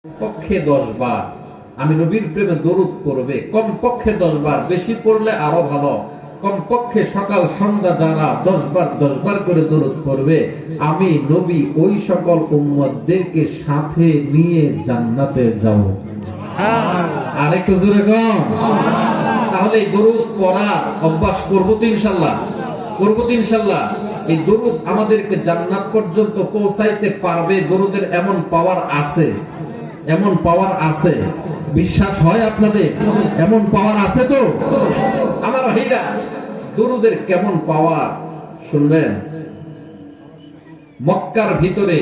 পক্ষে 10 বার আমি নবীর প্রেমে দরুদ পড়বে, কম পক্ষে 10 বার, বেশি পড়লে আরো ভালো। কম পক্ষে সকাল সন্ধ্যা যারা 10 বার করে দরুদ পড়বে, আমি নবী ওই সকল উম্মতদেরকে সাথে নিয়ে জান্নাতে যাব। আরেকটু জোরে কম। তাহলে এই দরুদ পড়ার অভ্যাস করবো তো ইনশাল্লাহ, করবো তো ইনশাল্লাহ। এই দরুদ আমাদেরকে জান্নাত পর্যন্ত পৌঁছাইতে পারবে। দরুদের এমন পাওয়ার আছে, এমন পাওয়ার আছে। বিশ্বাস হয় আপনাদের? এমন পাওয়ার আছে তো আমার ভাইরা। দরুদের কেমন পাওয়ার শুনবেন। মক্কার ভিতরে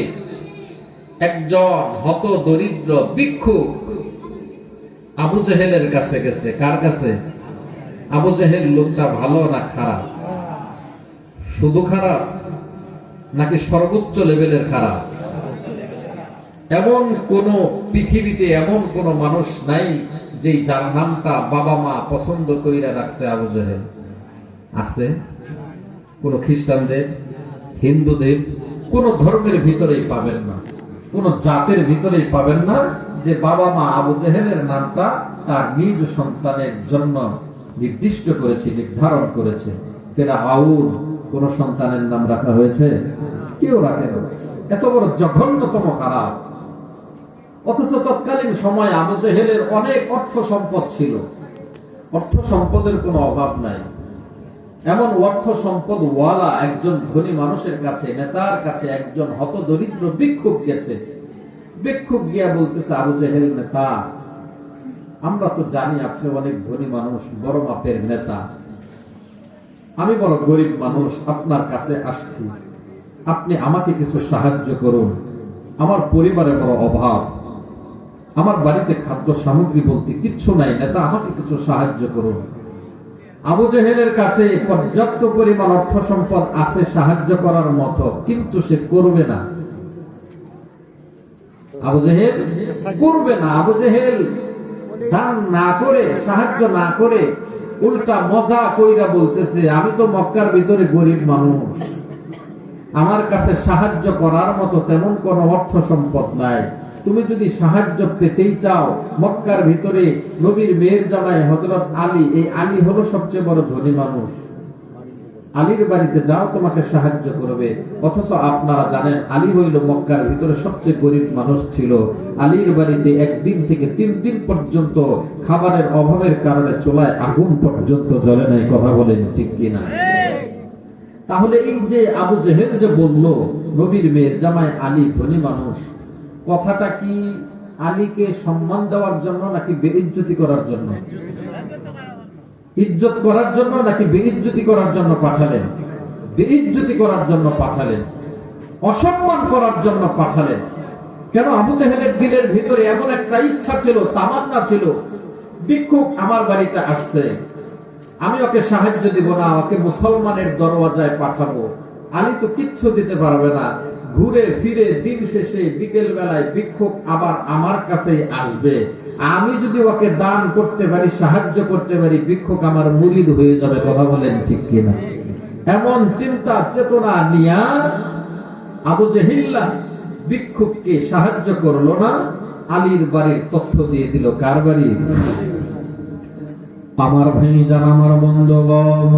একজন হত দরিদ্র ভিক্ষুক আবু জেহেলের কাছে গেছে। কার কাছে? আবু জেহেল লোকটা ভালো না খারাপ? শুধু খারাপ নাকি সর্বোচ্চ লেভেলের খারাপ? এমন কোন পৃথিবীতে এমন কোন মানুষ নাই যে যার নামটা বাবা মা পছন্দ কইরা রাখছে আবু জেহেল? আছে? কোন খ্রিস্টানদের, হিন্দুদের, কোন ধর্মের ভিতরেই পাবেন না, কোন জাতের ভিতরেই পাবেন না যে বাবা মা আবু জেহেলের নামটা তার নিজ সন্তানের জন্য নির্দিষ্ট করেছে, নির্ধারণ করেছে। ফিরআউন কোন সন্তানের নাম রাখা হয়েছে? কেউ রাখে না। এত বড় জঘন্যতম খারাপ। অথচ তৎকালীন সময় আবু জেহেলের অনেক অর্থ সম্পদ ছিল, অর্থ সম্পদের কোনো অভাব নাই। এমন অর্থ সম্পদ ওয়ালা একজন ধনী মানুষের কাছে, নেতার কাছে একজন হত দরিদ্র ভিক্ষুক গেছে। ভিক্ষুক গিয়া বলতেছে, আবু জেহেল নেতা, আমরা তো জানি আপনি অনেক ধনী মানুষ, বড় মাপের নেতা, আমি বড় গরিব মানুষ, আপনার কাছে আসছি, আপনি আমাকে কিছু সাহায্য করুন। আমার পরিবারে বড় অভাব, আমার বাড়িতে খাদ্য সামগ্রী বলতে কিচ্ছু নাই, নেতা আমাকে কিছু সাহায্য করুন। আবু জেহেলের কাছে পর্যাপ্ত পরিমাণ অর্থ সম্পদ আছে সাহায্য করার মতো, কিন্তু সে করবে না। আবু জেহেল করবে না। আবু জেহেল দান না করে, সাহায্য না করে, উল্টা মজা কইরা বলতেছে, আমি তো মক্কার ভিতরে গরিব মানুষ, আমার কাছে সাহায্য করার মতো তেমন কোন অর্থ সম্পদ নাই। তুমি যদি সাহায্য পেতেই চাও, মক্কার ভিতরে নবীর মেয়ের জামাই হযরত আলী, এই আলী হলো সবচেয়ে বড় ধনী মানুষ, আলীর বাড়িতে যাও, তোমাকে সাহায্য করবে। অথচ আপনারা জানেন আলী হইল মক্কার ভিতরে সবচেয়ে গরিব মানুষ ছিল। আলীর বাড়িতে 1 দিন থেকে 3 দিন পর্যন্ত খাবারের অভাবের কারণে চুলায় আগুন পর্যন্ত জ্বলে নাই। কথা বলেন ঠিক কিনা? তাহলে এই যে আবু জেহেল যে বলল নবীর মেয়ের জামাই আলী ধনী মানুষ, কথাটা কি আলীকে সম্মান দেওয়ার জন্য নাকি বেইজ্জতি করার জন্য? ইজ্জত করার জন্য নাকি বেইজ্জতি করার জন্য পাঠালেন? বেইজ্জতি করার জন্য পাঠালেন, অসম্মান করার জন্য পাঠালেন। কেন? আবু জেহেলের দিলের ভিতরে এমন একটা ইচ্ছা ছিল, তামান্না ছিল, ভিক্ষুক আমার বাড়িতে আসছে, আমি ওকে সাহায্য দিব না, ওকে মুসলমানের দরওয়াজায় পাঠাবো। আলী তো কিচ্ছু দিতে পারবে না। ঘুরে ফিরে দিন শেষে বিকেল বেলায় ভিক্ষুক আবার আমার কাছেই আসবে। আমি যদি ওকে দান করতে পারি, সাহায্য করতে পারি, ভিক্ষুক আমার মুরিদ হয়ে যাবে। কথা বলেন ঠিক কিনা? এমন চিন্তা চেতনা নিয়া আবু জেহেল ভিক্ষুককে সাহায্য করলো না, আলীর বাড়ির তথ্য দিয়ে দিল। কার বাড়ি? আমার ভাই জান, আমার বন্ধুগণ,